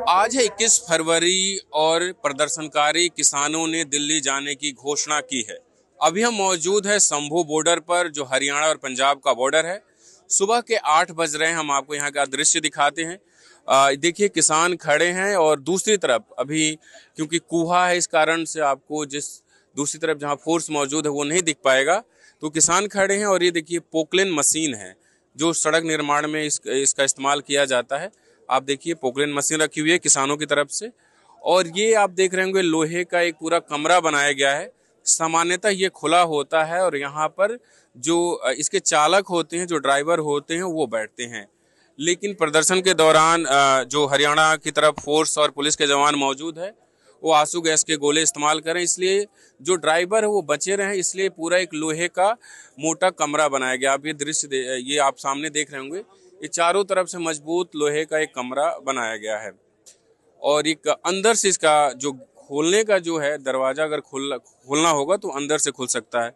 आज है 21 फरवरी और प्रदर्शनकारी किसानों ने दिल्ली जाने की घोषणा की है। अभी हम मौजूद है शंभू बॉर्डर पर, जो हरियाणा और पंजाब का बॉर्डर है। सुबह के 8 बज रहे हैं। हम आपको यहाँ का दृश्य दिखाते हैं। देखिए, किसान खड़े हैं और दूसरी तरफ अभी क्योंकि कुहा है, इस कारण से आपको जिस दूसरी तरफ जहाँ फोर्स मौजूद है वो नहीं दिख पाएगा। तो किसान खड़े हैं और ये देखिए पोकलेन मशीन है जो सड़क निर्माण में इसका इस्तेमाल किया जाता है। आप देखिए पोकलेन मशीन रखी हुई है किसानों की तरफ से। और ये आप देख रहे होंगे लोहे का एक पूरा कमरा बनाया गया है। सामान्यतः ये खुला होता है और यहाँ पर जो इसके चालक होते हैं, जो ड्राइवर होते हैं, वो बैठते हैं। लेकिन प्रदर्शन के दौरान जो हरियाणा की तरफ फोर्स और पुलिस के जवान मौजूद है वो आंसू गैस के गोले इस्तेमाल करें, इसलिए जो ड्राइवर है वो बचे रहे, इसलिए पूरा एक लोहे का मोटा कमरा बनाया गया। आप ये दृश्य ये आप सामने देख रहे होंगे, ये चारों तरफ से मजबूत लोहे का एक कमरा बनाया गया है। और एक अंदर से इसका जो खोलने का जो है दरवाजा, अगर खोलना होगा तो अंदर से खुल सकता है।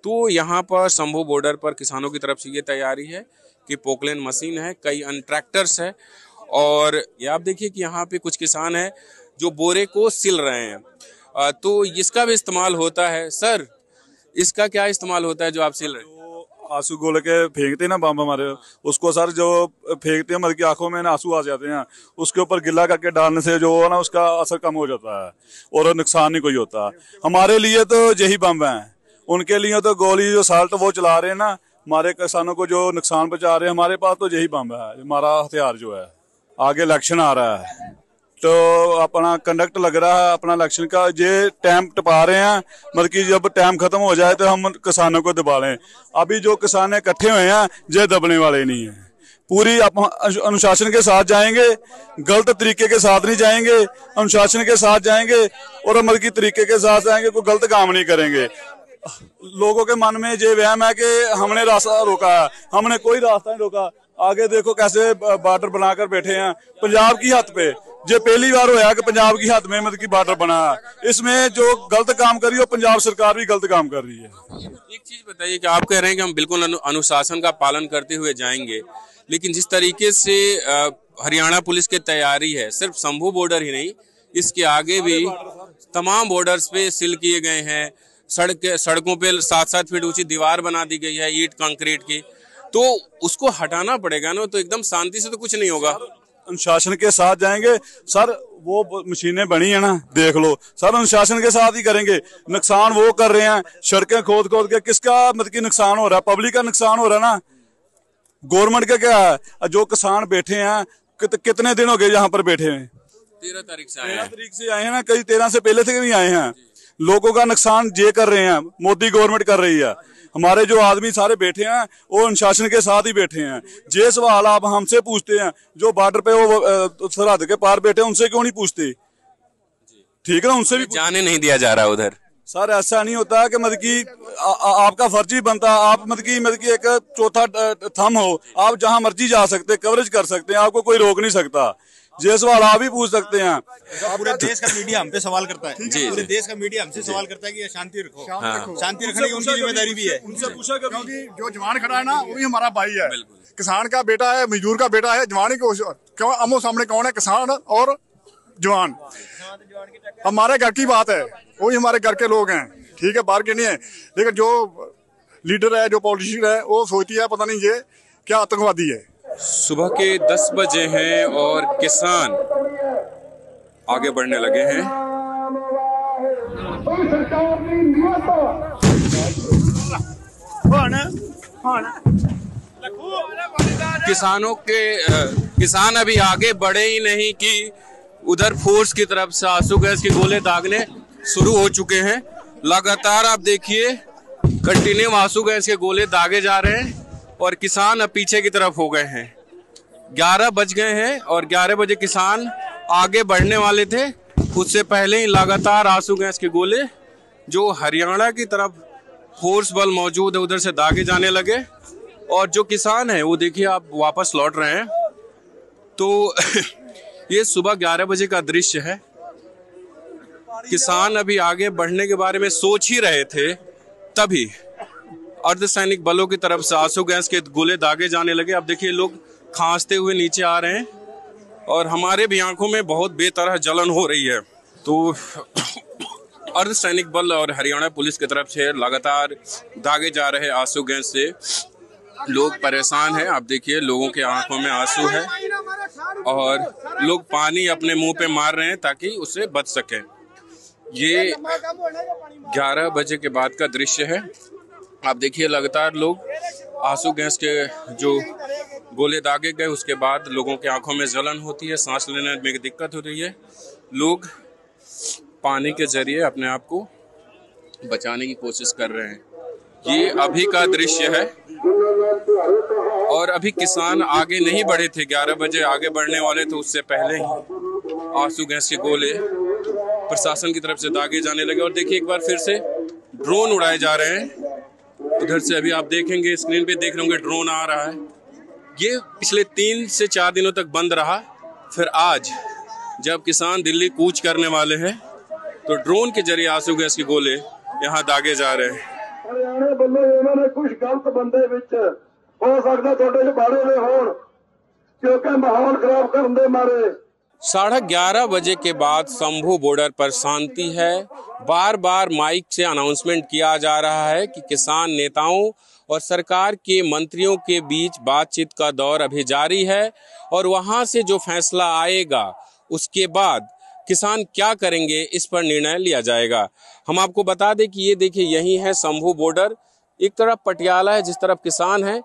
तो यहाँ पर शंभू बॉर्डर पर किसानों की तरफ से ये तैयारी है कि पोकलेन मशीन है, कई अन्य ट्रैक्टर्स है। और ये आप देखिए कि यहाँ पे कुछ किसान है जो बोरे को सिल रहे हैं। तो इसका भी इस्तेमाल होता है। सर, इसका क्या इस्तेमाल होता है जो आप सिल रहे हैं? आंसू गोले के फेंकते हैं ना बम हमारे, उसको सर जो फेंकते हैं, मतलब की आंखों में ना आंसू आ जाते हैं, उसके ऊपर गिल्ला करके डालने से जो है ना उसका असर कम हो जाता है और नुकसान नहीं कोई होता। हमारे लिए तो यही बम है, उनके लिए तो गोली जो साल्ट वो चला रहे हैं ना, हमारे किसानों को जो नुकसान पहुंचा रहे हैं, हमारे पास तो यही बम है, हमारा हथियार जो है। आगे इलेक्शन आ रहा है तो अपना कंडक्ट लग रहा है अपना इलेक्शन का, ये टाइम टपा रहे हैं, मतलब कि जब टाइम खत्म हो जाए तो हम किसानों को दबा लें। अभी जो किसान इकट्ठे हुए हैं ये दबने वाले नहीं है। पूरी अनुशासन के साथ जाएंगे, गलत तरीके के साथ नहीं जाएंगे, अनुशासन के साथ जाएंगे और मतलब की तरीके के साथ जाएंगे, कोई गलत काम नहीं करेंगे। लोगों के मन में ये वहम है कि हमने रास्ता रोका है, हमने कोई रास्ता नहीं रोका। आगे देखो कैसे बॉर्डर बनाकर बैठे हैं पंजाब की हद पे। ये पहली बार हुआ कि पंजाब की हद में मतलब की बॉर्डर बना है। इसमें जो गलत काम कर रही है पंजाब सरकार भी गलत काम कर रही है। एक चीज बताइए कि आप कह रहे हैं कि हम बिल्कुल अनुशासन का पालन करते हुए जाएंगे, लेकिन जिस तरीके से हरियाणा पुलिस की तैयारी है, सिर्फ शंभू बॉर्डर ही नहीं, इसके आगे भी तमाम बॉर्डर्स पे सील किए गए हैं। सड़कों पे 7-7 फीट ऊंची दीवार बना दी गई है ईंट कंक्रीट की, तो उसको हटाना पड़ेगा ना। तो एकदम शांति से तो कुछ नहीं होगा। अनुशासन के साथ जाएंगे सर, वो मशीनें बनी है ना, देख लो सर, अनुशासन के साथ ही करेंगे। नुकसान वो कर रहे हैं, सड़कें खोद के, किसका मतलब की नुकसान हो रहा है? पब्लिक का नुकसान हो रहा है ना, गवर्नमेंट का क्या है? जो किसान बैठे हैं कितने दिन हो गए यहाँ पर बैठे हैं? 13 तारीख से आए हैं ना, कई 13 से पहले से भी आए हैं। लोगों का नुकसान ये कर रहे हैं, मोदी गवर्नमेंट कर रही है। हमारे जो आदमी सारे बैठे हैं वो अनुशासन के साथ ही बैठे हैं। ये सवाल आप हमसे पूछते हैं, जो बॉर्डर पे वो सरहद के पार बैठे हैं उनसे क्यों नहीं पूछते? ठीक है ना, उनसे भी जाने नहीं दिया जा रहा उधर। सर ऐसा नहीं होता कि मतलब की आपका फर्ज ही बनता, आप मतलब की एक चौथा थम हो, आप जहां मर्जी जा सकते, कवरेज कर सकते हैं, आपको कोई रोक नहीं सकता। ये सवाल आप भी पूछ सकते हैं। पूरे देश का मीडिया हम पे सवाल करता है। जी, पूरे देश का मीडिया हमसे सवाल करता है कि शांति रखो, शांति रखने की उनकी जिम्मेदारी भी है। उनसे पूछा क्योंकि जो जवान खड़ा है ना वो भी हमारा भाई है, किसान का बेटा है, मजदूर का बेटा है। जवान ही क्यों आमो सामने कौन है? किसान और जवान। हमारे घर की बात है, वही हमारे घर के लोग हैं, ठीक है, बाहर के नहीं है। लेकिन जो लीडर है, जो पॉलिटिशियन है, वो सोचती है पता नहीं ये क्या आतंकवादी है। सुबह के 10 बजे हैं और किसान आगे बढ़ने लगे हैं। किसान अभी आगे बढ़े ही नहीं कि उधर फोर्स की तरफ से आंसू गैस के गोले दागने शुरू हो चुके हैं। लगातार आप देखिए कंटिन्यू आंसू गैस के गोले दागे जा रहे हैं और किसान अब पीछे की तरफ हो गए हैं। 11 बज गए हैं और 11 बजे किसान आगे बढ़ने वाले थे, उससे पहले ही लगातार आंसू गैस के गोले जो हरियाणा की तरफ फोर्स बल मौजूद है उधर से दागे जाने लगे। और जो किसान है वो देखिए आप वापस लौट रहे हैं। तो ये सुबह 11 बजे का दृश्य है। किसान अभी आगे बढ़ने के बारे में सोच ही रहे थे, तभी अर्धसैनिक बलों की तरफ से आंसू गैस के गोले दागे जाने लगे। अब देखिए लोग खांसते हुए नीचे आ रहे हैं और हमारे भी आंखों में बहुत बेतरह जलन हो रही है। तो अर्धसैनिक बल और हरियाणा पुलिस की तरफ से लगातार दागे जा रहे आंसू गैस से लोग परेशान हैं। आप देखिए लोगों के आंखों में आंसू है और लोग पानी अपने मुंह पे मार रहे हैं ताकि उससे बच सकें। ये 11 बजे के बाद का दृश्य है। आप देखिए लगातार लोग आंसू गैस के जो गोले दागे गए उसके बाद लोगों के आंखों में जलन होती है, सांस लेने में दिक्कत हो रही है। लोग पानी के जरिए अपने आप को बचाने की कोशिश कर रहे हैं। ये अभी का दृश्य है और अभी किसान आगे नहीं बढ़े थे। 11 बजे आगे बढ़ने वाले तो उससे पहले ही आंसू गैस के गोले प्रशासन की तरफ से दागे जाने लगे। और देखिए एक बार फिर से ड्रोन उड़ाए जा रहे हैं। उधर से अभी आप देखेंगे स्क्रीन पे देख रहे होंगे ड्रोन आ रहा है। ये पिछले 3 से 4 दिनों तक बंद रहा, फिर आज जब किसान दिल्ली कूच करने वाले हैं तो ड्रोन के जरिए आंसू गैस के गोले यहाँ दागे जा रहे हैं। हरियाणा ਵੱਲੋਂ ਇਹਨਾਂ ਨੇ ਕੁਝ ਗਲਤ ਬੰਦੇ ਵਿੱਚ ਹੋ ਸਕਦਾ ਤੁਹਾਡੇ ਚ ਬਾੜੇ ਦੇ ਹੋਣ ਕਿਉਂਕਿ ਮਾਹੌਲ ਖਰਾਬ ਕਰਨ ਦੇ ਮਾਰੇ 11:30 बजे के बाद शंभू बॉर्डर पर शांति है। बार बार माइक से अनाउंसमेंट किया जा रहा है कि किसान नेताओं और सरकार के मंत्रियों के बीच बातचीत का दौर अभी जारी है और वहां से जो फैसला आएगा उसके बाद किसान क्या करेंगे इस पर निर्णय लिया जाएगा। हम आपको बता दें कि ये देखिए यही है शंभू बॉर्डर। एक तरफ पटियाला है, जिस तरफ किसान है,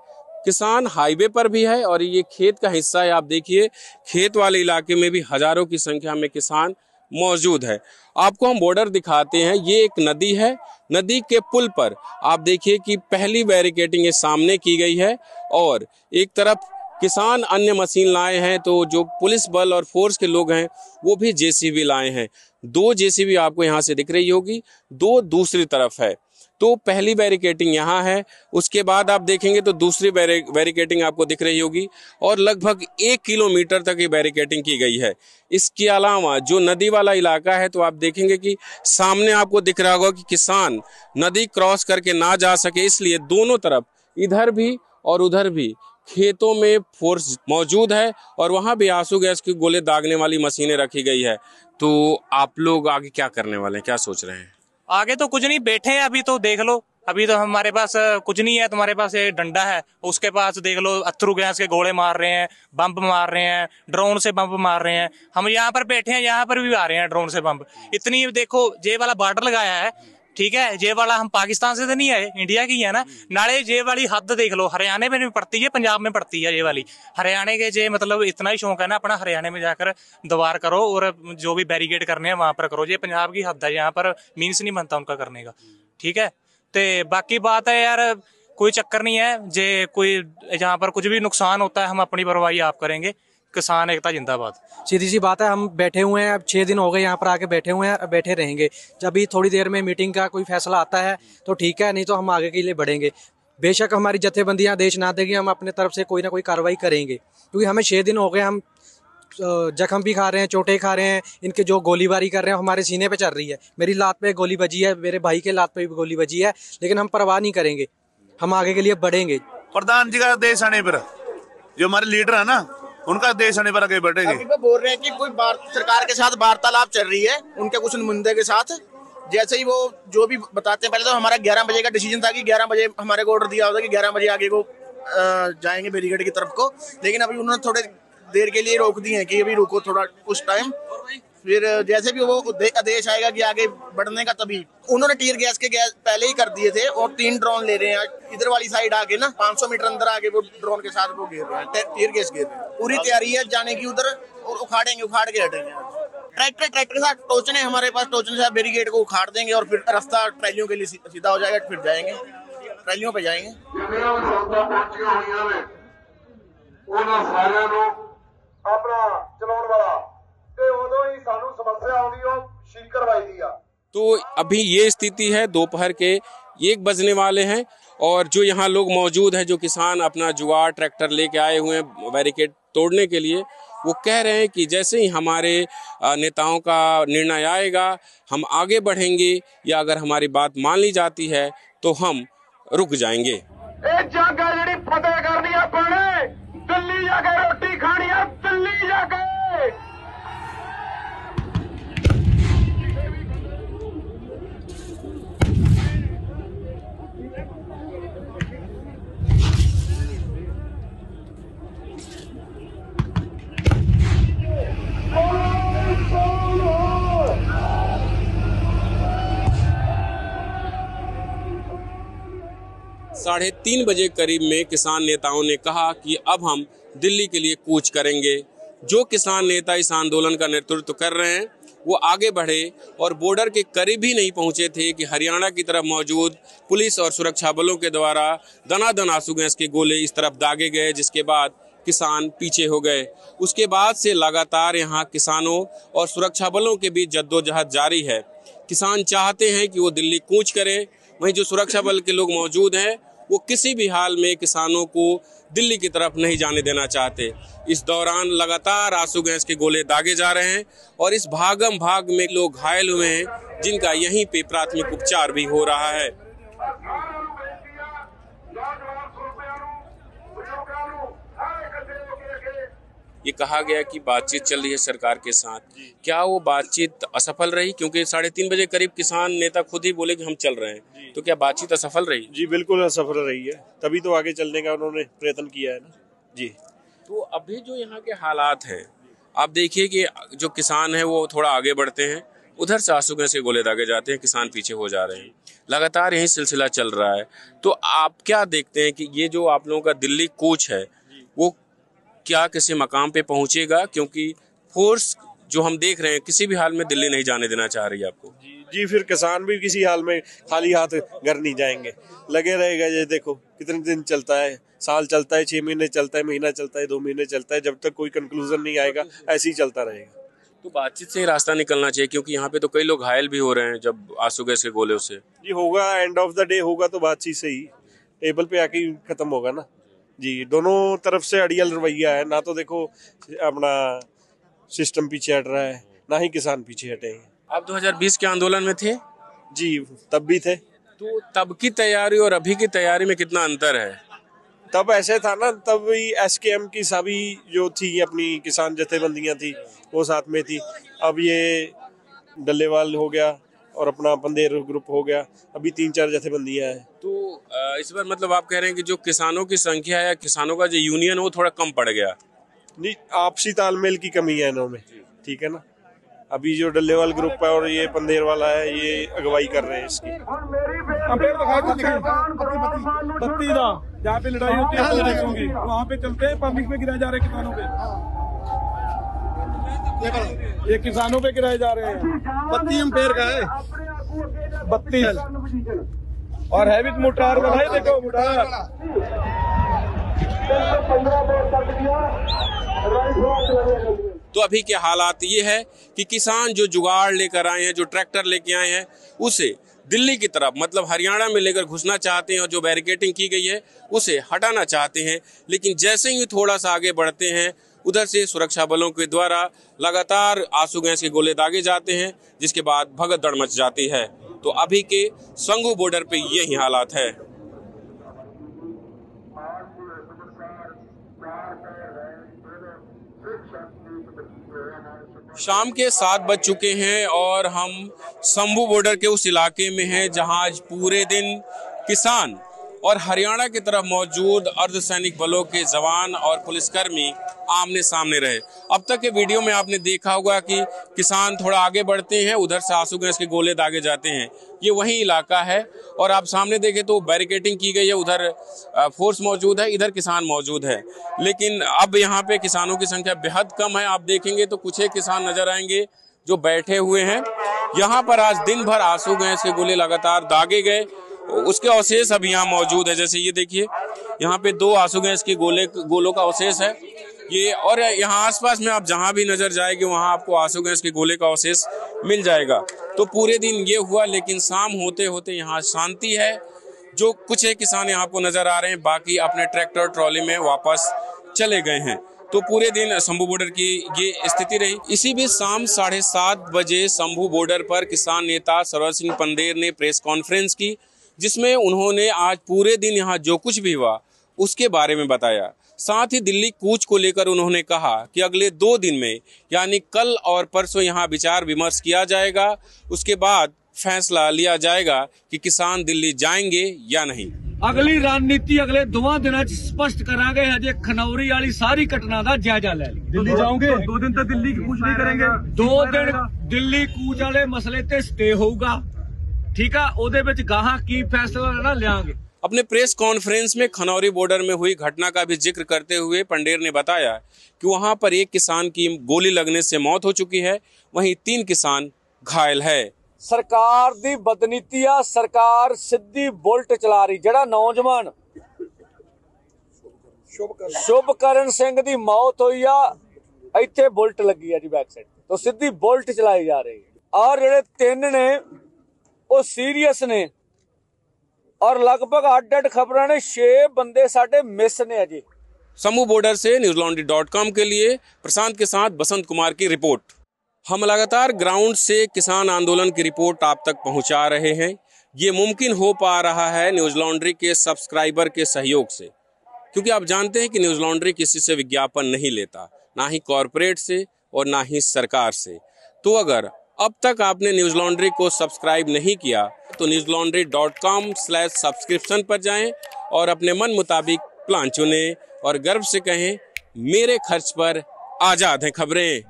किसान हाईवे पर भी है और ये खेत का हिस्सा है। आप देखिए खेत वाले इलाके में भी हजारों की संख्या में किसान मौजूद है। आपको हम बॉर्डर दिखाते हैं। ये एक नदी है, नदी के पुल पर आप देखिए कि पहली बैरिकेडिंग सामने की गई है और एक तरफ किसान अन्य मशीन लाए हैं तो जो पुलिस बल और फोर्स के लोग हैं वो भी जेसीबी लाए हैं। 2 जेसीबी आपको यहाँ से दिख रही होगी, 2 दूसरी तरफ है। तो पहली बैरिकेडिंग यहाँ है, उसके बाद आप देखेंगे तो दूसरी बैरिकेडिंग आपको दिख रही होगी और लगभग 1 किलोमीटर तक ये बैरिकेडिंग की गई है। इसके अलावा जो नदी वाला इलाका है तो आप देखेंगे कि सामने आपको दिख रहा होगा कि किसान नदी क्रॉस करके ना जा सके, इसलिए दोनों तरफ इधर भी और उधर भी खेतों में फोर्स मौजूद है और वहां भी आंसू गैस के गोले दागने वाली मशीनें रखी गई है। तो आप लोग आगे क्या करने वाले हैं, क्या सोच रहे हैं? आगे तो कुछ नहीं, बैठे हैं अभी तो देख लो। अभी तो हमारे पास कुछ नहीं है, तुम्हारे पास एक डंडा है, उसके पास देख लो अथरू गैस के गोले मार रहे हैं, बम्ब मार रहे हैं, ड्रोन से बम्ब मार रहे हैं। हम यहाँ पर बैठे हैं, यहाँ पर भी आ रहे हैं ड्रोन से बम्ब। इतनी देखो जे वाला बॉर्डर लगाया है, ठीक है, जे वाला हम पाकिस्तान से तो नहीं आए, इंडिया की है ना। नाले जे वाली हद देख लो, हरियाणा में भी पड़ती है, पंजाब में पड़ती है ये वाली। हरियाणा के जे मतलब इतना ही शौक है ना अपना, हरियाणा में जाकर दीवार करो और जो भी बैरिकेड करने हैं वहां पर करो। ये पंजाब की हद है, यहाँ पर मीन्स नहीं बनता उनका करने का, ठीक है। तो बाकी बात है यार, कोई चक्कर नहीं है। जे कोई यहाँ पर कुछ भी नुकसान होता है हम अपनी परवाही आप करेंगे। किसान एकता जिंदाबाद। सीधी सी बात है, हम बैठे हुए हैं, अब 6 दिन हो गए यहाँ पर आके बैठे हुए हैं, बैठे रहेंगे। जब भी थोड़ी देर में मीटिंग का कोई फैसला आता है तो ठीक है, नहीं तो हम आगे के लिए बढ़ेंगे। बेशक हमारी जथेबंदियां देश ना देगी, हम अपने तरफ से कोई ना कोई कार्रवाई करेंगे, क्योंकि हमें 6 दिन हो गए, हम जख्म भी खा रहे हैं, चोटें खा रहे हैं। इनके जो गोलीबारी कर रहे हैं हमारे सीने पे चल रही है। मेरी लात पे गोली बजी है, मेरे भाई के लात पे भी गोली बजी है, लेकिन हम परवाह नहीं करेंगे, हम आगे के लिए बढ़ेंगे। प्रधान जी का देश आने पर, जो हमारे लीडर है ना, उनका देश आने पर आगे बढ़ेंगे। अभी बोल रहे हैं कि कोई सरकार के साथ वार्तालाप चल रही है, उनके कुछ नुमाइंदे के साथ। जैसे ही वो जो भी बताते हैं, पहले तो हमारा 11 बजे का डिसीजन था कि 11 बजे हमारे को ऑर्डर दिया होता कि 11 बजे आगे को जाएंगे बैरिकेड की तरफ को, लेकिन अभी उन्होंने थोड़े देर के लिए रोक दिए हैं कि अभी रुको थोड़ा कुछ टाइम, फिर जैसे भी वो आदेश आएगा कि आगे बढ़ने का, तभी उन्होंने टीयर गैस के गैस पहले ही कर दिए थे और 3 ड्रोन ले रहे हैं इधर वाली साइड आगे ना, 500 मीटर अंदर आगे वो ड्रोन के साथ वो घेर रहे हैं, टीयर गैस घेर रहे हैं। पूरी तैयारी है जाने की उधर और उखाड़ेंगे, उखाड़ के हटेंगे। ट्रैक्टर के साथ टोचने, हमारे पास टोचने से बैरिकेड को उखाड़ देंगे और फिर रास्ता ट्रैलियों के लिए सीधा हो जाएगा, फिर जाएंगे ट्रैलियों पे जाएंगे। अपना चलाने वाला उदों ही सानू समस्या आउंदी हो शील करवाई दी आ। तो अभी ये स्थिति है, दोपहर के 1 बजने वाले हैं और जो यहाँ लोग मौजूद हैं, जो किसान अपना जुगाड़ ट्रैक्टर लेके आए हुए हैं बैरिकेड तोड़ने के लिए, वो कह रहे हैं कि जैसे ही हमारे नेताओं का निर्णय आएगा हम आगे बढ़ेंगे, या अगर हमारी बात मान ली जाती है तो हम रुक जाएंगे। फतेह करनी है पड़े, दिल्ली जाके रोटी खानी है, दिल्ली जाके। साढ़े 3 बजे करीब में किसान नेताओं ने कहा कि अब हम दिल्ली के लिए कूच करेंगे। जो किसान नेता इस आंदोलन का नेतृत्व कर रहे हैं वो आगे बढ़े और बॉर्डर के करीब ही नहीं पहुंचे थे कि हरियाणा की तरफ मौजूद पुलिस और सुरक्षा बलों के द्वारा दनादन आंसू गैस के गोले इस तरफ दागे गए, जिसके बाद किसान पीछे हो गए। उसके बाद से लगातार यहाँ किसानों और सुरक्षा बलों के बीच जद्दोजहद जारी है। किसान चाहते हैं कि वो दिल्ली कूच करें, वहीं जो सुरक्षा बल के लोग मौजूद हैं वो किसी भी हाल में किसानों को दिल्ली की तरफ नहीं जाने देना चाहते। इस दौरान लगातार आंसू गैस के गोले दागे जा रहे हैं और इस भागम भाग में लोग घायल हुए हैं, जिनका यहीं पे प्राथमिक उपचार भी हो रहा है। ये कहा गया कि बातचीत चल रही है सरकार के साथ, क्या वो बातचीत असफल रही? क्योंकि 3:30 बजे करीब किसान नेता खुद ही बोले कि हम चल रहे हैं, तो क्या बातचीत असफल रही? जी बिल्कुल असफल रही है, तभी तो आगे चलने का उन्होंने प्रयत्न किया है ना जी। तो अभी जो यहाँ के हालात हैं, आप देखिए कि जो किसान है वो थोड़ा आगे बढ़ते हैं, उधर से आंसू गैस के गोले दागे जाते हैं, किसान पीछे हो जा रहे हैं, लगातार यही सिलसिला चल रहा है। तो आप क्या देखते हैं कि ये जो आप लोगों का दिल्ली कूच है वो क्या किसी मकाम पे पहुंचेगा? क्योंकि फोर्स जो हम देख रहे हैं किसी भी हाल में दिल्ली नहीं जाने देना चाह रही है आपको। जी फिर किसान भी किसी हाल में खाली हाथ घर नहीं जाएंगे, लगे रहेगा। ये देखो कितने दिन चलता है, साल चलता है, 6 महीने चलता है, महीना चलता है, 2 महीने चलता है, जब तक कोई कंक्लूजन नहीं आएगा ऐसे ही चलता रहेगा। तो बातचीत से ही रास्ता निकलना चाहिए, क्योंकि यहाँ पे तो कई लोग घायल भी हो रहे हैं जब आंसू गैस के गोले से। जी होगा, एंड ऑफ द डे होगा तो बातचीत से ही टेबल पे आके खत्म होगा ना जी। दोनों तरफ से अड़ियल रवैया है, ना तो देखो अपना सिस्टम पीछे हट रहा है, ना ही किसान पीछे हटे हैं। आप 2020 के आंदोलन में थे? जी तब भी थे। तो तब की तैयारी और अभी की तैयारी में कितना अंतर है? तब ऐसे था ना, तब SKM की सभी जो थी अपनी किसान जथेबंदियां थी वो साथ में थी। अब ये डल्लेवाल हो गया और अपना पंदेर ग्रुप हो गया, अभी 3-4 जथेबंदियां हैं। तो इस बार मतलब आप कह रहे हैं कि जो किसानों की संख्या है, किसानों का जो यूनियन वो थोड़ा कम पड़ गया? नहीं, आपसी तालमेल की कमी है इन्होंमें, ठीक है ना। अभी जो डल्लेवाल ग्रुप है और ये पंदेर वाला है, ये अगवाई कर रहे हैं इसकी। बत्ती जहाँ पे लड़ाई होती है वहाँ पे चलते हैं, पब्लिक पे गिराए जा रहे हैं, किसानों पे, ये किसानों पे गिराए जा रहे हैं। बत्ती एम्पेयर का है, 32 और हैवी मोटार वाला है, देखो मोटार। तो अभी के हालात ये है कि किसान जो जुगाड़ लेकर आए हैं, जो ट्रैक्टर लेके आए हैं, उसे दिल्ली की तरफ मतलब हरियाणा में लेकर घुसना चाहते हैं और जो बैरिकेडिंग की गई है उसे हटाना चाहते हैं। लेकिन जैसे ही थोड़ा सा आगे बढ़ते हैं, उधर से सुरक्षा बलों के द्वारा लगातार आंसू गैस के गोले दागे जाते हैं, जिसके बाद भगदड़ मच जाती है। तो अभी के संगू बॉर्डर पे यही हालात है। शाम के 7 बज चुके हैं और हम संभू बॉर्डर के उस इलाके में हैं जहां आज पूरे दिन किसान और हरियाणा की तरफ मौजूद अर्धसैनिक बलों के जवान और पुलिसकर्मी आमने सामने रहे। अब तक के वीडियो में आपने देखा होगा कि किसान थोड़ा आगे बढ़ते हैं, उधर से आंसू गैस के गोले दागे जाते हैं। ये वही इलाका है और आप सामने देखें तो बैरिकेडिंग की गई है, उधर फोर्स मौजूद है, इधर किसान मौजूद है। लेकिन अब यहाँ पे किसानों की संख्या बेहद कम है। आप देखेंगे तो कुछ एक किसान नजर आएंगे जो बैठे हुए हैं। यहाँ पर आज दिन भर आंसू गैस के गोले लगातार दागे गए, उसके अवशेष अभी यहाँ मौजूद है। जैसे ये देखिए, यहाँ पे 2 आंसू गैस के गोलों का अवशेष है ये, और यहाँ आसपास में आप जहाँ भी नजर जाएंगे वहाँ आपको आंसू गैस के गोले का अवशेष मिल जाएगा। तो पूरे दिन ये हुआ, लेकिन शाम होते होते यहाँ शांति है। जो कुछ एक किसान यहाँ आपको नजर आ रहे हैं, बाकी अपने ट्रैक्टर ट्रॉली में वापस चले गए हैं। तो पूरे दिन शंभू बॉर्डर की ये स्थिति रही। इसी बीच शाम 7:30 बजे शंभू बॉर्डर पर किसान नेता सरवर सिंह पंदेर ने प्रेस कॉन्फ्रेंस की, जिसमें उन्होंने आज पूरे दिन यहाँ जो कुछ भी हुआ उसके बारे में बताया। साथ ही दिल्ली कूच को लेकर उन्होंने कहा कि अगले 2 दिन में यानी कल और परसों यहाँ विचार विमर्श किया जाएगा, उसके बाद फैसला लिया जाएगा कि किसान दिल्ली जाएंगे या नहीं। अगली रणनीति अगले 2 दिन स्पष्ट करांगे। हजे खनौरी वाली सारी घटना का जायजा ले लिया। दिल्ली जाओगे? 2 दिन तक दिल्ली की कूच नहीं करेंगे। 2 दिन दिल्ली कूच वाले मसले ते स्टे होगा, ठीक है। ओदे विच गाहां की फैसला ना लियांगे। अपने प्रेस कॉन्फ्रेंस में खनौरी बॉर्डर में हुई घटना का भी जिक्र करते हुए पंडेर ने बताया कि वहां पर एक किसान की गोली लगने से मौत हो चुकी है, वहीं 3 किसान घायल है। सरकार दी बदनीति आ, सरकार सीधी बुलट चला रही। जड़ा नौजवान शुभकरण सिंह दी मौत हुई आ, इत्थे बुलट लगी है जी बैक साइड, तो सीधी बुलट चलाई जा रही है। और जेडे 3 ने वो सीरियस ने और लगभग 8 खबरां ने 6 बंदे साडे मिस ने अजी। समूह बॉर्डर से newslaundry.com के लिए प्रशांत के साथ बसंत कुमार की रिपोर्ट। हम लगातार ग्राउंड से किसान आंदोलन की रिपोर्ट आप तक पहुंचा रहे हैं। ये मुमकिन हो पा रहा है न्यूज लॉन्ड्री के सब्सक्राइबर के सहयोग से, क्योंकि आप जानते हैं कि न्यूज लॉन्ड्री किसी से विज्ञापन नहीं लेता, ना ही कॉरपोरेट से और ना ही सरकार से। तो अगर अब तक आपने न्यूज लॉन्ड्री को सब्सक्राइब नहीं किया तो newslaundry.com/subscription पर जाएं और अपने मन मुताबिक प्लान चुनें और गर्व से कहें, मेरे खर्च पर आजाद हैं खबरें।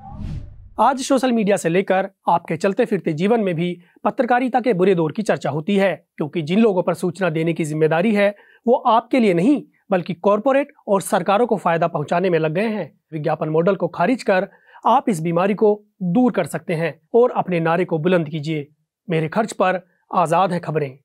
आज सोशल मीडिया से लेकर आपके चलते फिरते जीवन में भी पत्रकारिता के बुरे दौर की चर्चा होती है, क्योंकि जिन लोगों पर सूचना देने की जिम्मेदारी है वो आपके लिए नहीं बल्कि कॉरपोरेट और सरकारों को फायदा पहुंचाने में लग गए हैं। विज्ञापन मॉडल को खारिज कर आप इस बीमारी को दूर कर सकते हैं और अपने नारे को बुलंद कीजिए, मेरे खर्च पर आजाद है खबरें।